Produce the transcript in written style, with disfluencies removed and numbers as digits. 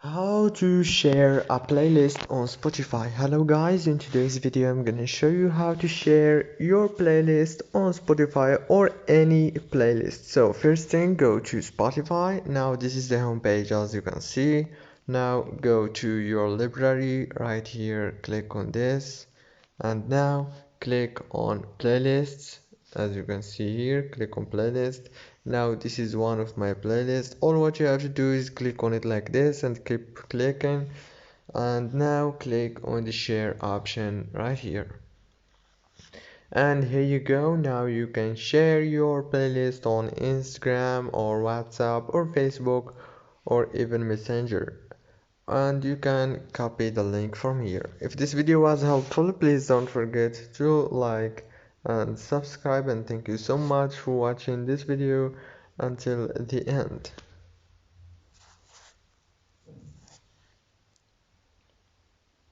How to share a playlist on Spotify. Hello guys, in today's video I'm gonna show you how to share your playlist on Spotify or any playlist. So first thing, go to Spotify. Now this is the home page as you can see. Now go to your library right here, click on this, and now click on playlists. As you can see here, click on playlist. Now this is one of my playlists. All what you have to do is click on it like this and keep clicking, and now click on the share option right here, and here you go. Now you can share your playlist on Instagram or WhatsApp or Facebook or even Messenger, and you can copy the link from here. If this video was helpful, please don't forget to like and subscribe, and thank you so much for watching this video until the end.